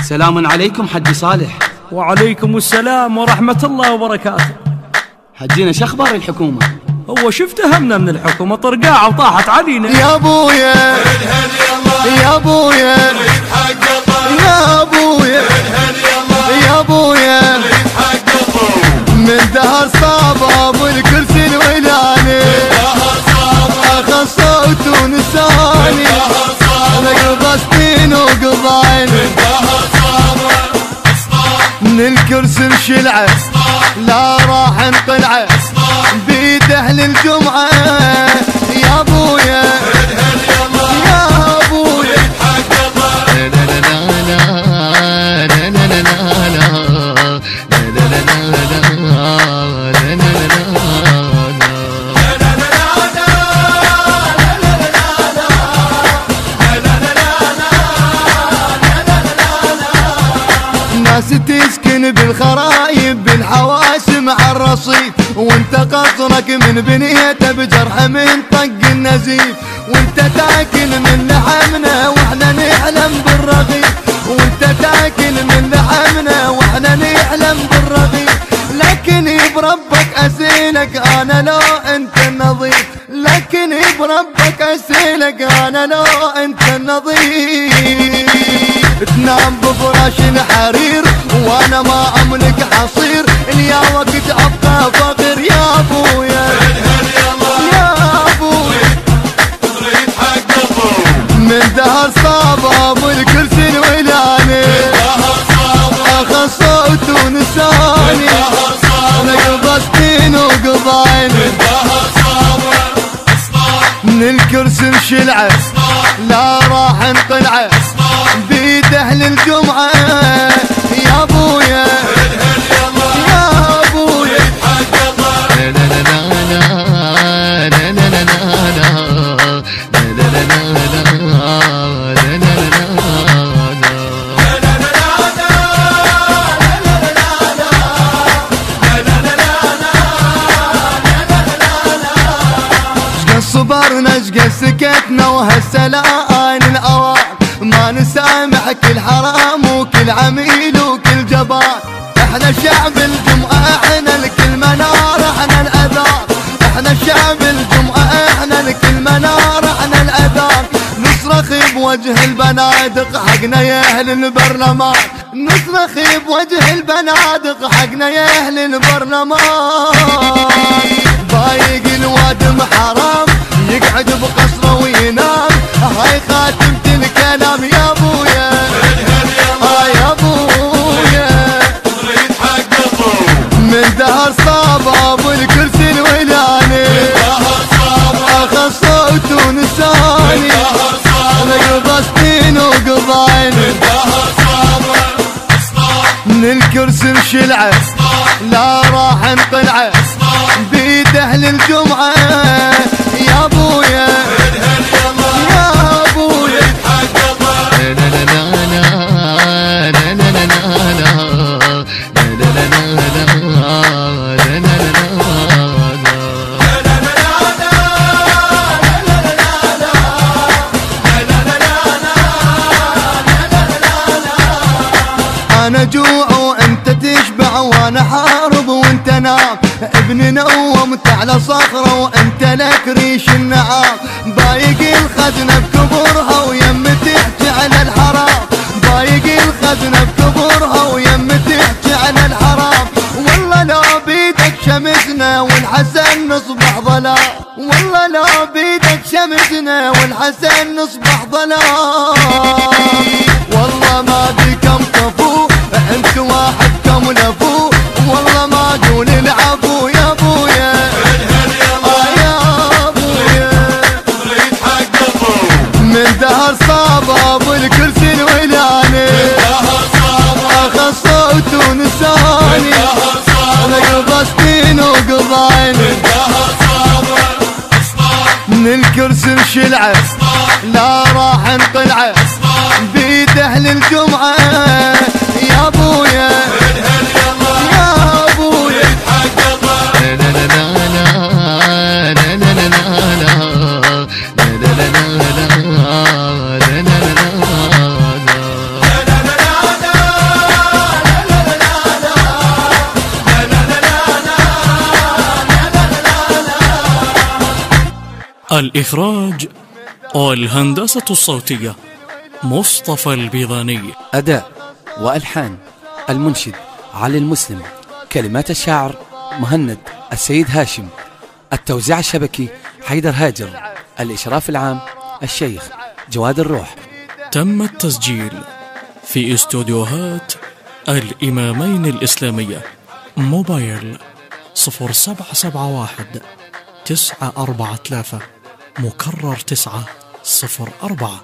سلام عليكم حجي صالح. وعليكم السلام ورحمة الله وبركاته. حجينا شخبار الحكومة؟ هو شفت همنا من الحكومة طرقاعة وطاحت علينا. يا ابويا يا ابويا يا ابويا يا ابويا من دهر صابب الكرسي الولاني اخذ صوت ونساني لقب سنين وقضاين من الكرسي انشلعه لا راح انقلعه بيد اهل الجمعه. يا ابويا يا ابويا ناس تسكن بالخرايب بالحواس مع الرصيف وانت قصرك من بنيته بجرح من طق النزيف وانت تاكل من لحمنا واحنا نحلم بالرغيف وانت تاكل من لحمنا واحنا نحلم بالرغيف لكن بربك اسيلك انا لو انت النظيف لكن بربك اسيلك انا لو انت النظيف تنام بفراش الحرير وانا ما املك حصير اليا وقت ابقى فقير. يا ابويا يا ابويا من دهر صابب الكرسي الولاني اخذ صوت ونساني لقب سنين وقضاين من الكرسي انشلعه لا راح انقلعه بيد اهل الجمعه. يا ابويا يا ابويا شقد صبرنا شقد سكتنا وهالسلان الاوان ما نسامح كل حرام وكل عميل وكل جبان. احنا شعب الجمعة احنا لكل منار احنا الاذان احنا شعب الجمعة احنا لكل منار احنا الاذان نصرخ بوجه البنادق حقنا يا اهل البرلمان نصرخ بوجه البنادق حقنا يا اهل البرلمان. بايق الوادم حرام يقعد بقصره وينام هاي خاتمة الكلام. يا ابويا يا ابويا من دهر صابب الكرسي الولاني اخذ صوت ونساني لقب سنين وقضاين من الكرسي انشلعه لا راح انقلعه بيد اهل الجمعه. يا ابويا يا ابويا انا جوع وانت تشبع وانا حارب وانت نام ابني نومت على صخره وانت لك ريش النعام. بايق الخزنه بكبرها ويم تحكي على الحرام بايق الخزنه بكبرها ويم تحكي على الحرام. والله لو بيدك شمسنا والحسن نصبح ظلام والله لو بيدك شمسنا والحسن نصبح ظلام. والله ما بكم طفو انت واحد كم لفو والله ما دون العفو. يا ابويا يا ابويا من دهر صابب الكرسي الولاني اخذ صوت ونساني لقب سنين وقضاين من الكرسي انشلعه لا راح انقلعه بيد اهل الجمعه. يا ابويا يا ابويا الإخراج والهندسة الصوتية مصطفى البيضاني. أداء وألحان المنشد علي المسلم. كلمات الشاعر مهند السيد هاشم. التوزيع الشبكي حيدر هاجر. الإشراف العام الشيخ جواد الروح. تم التسجيل في استوديوهات الإمامين الإسلامية. موبايل 0771 943 مكرر 904.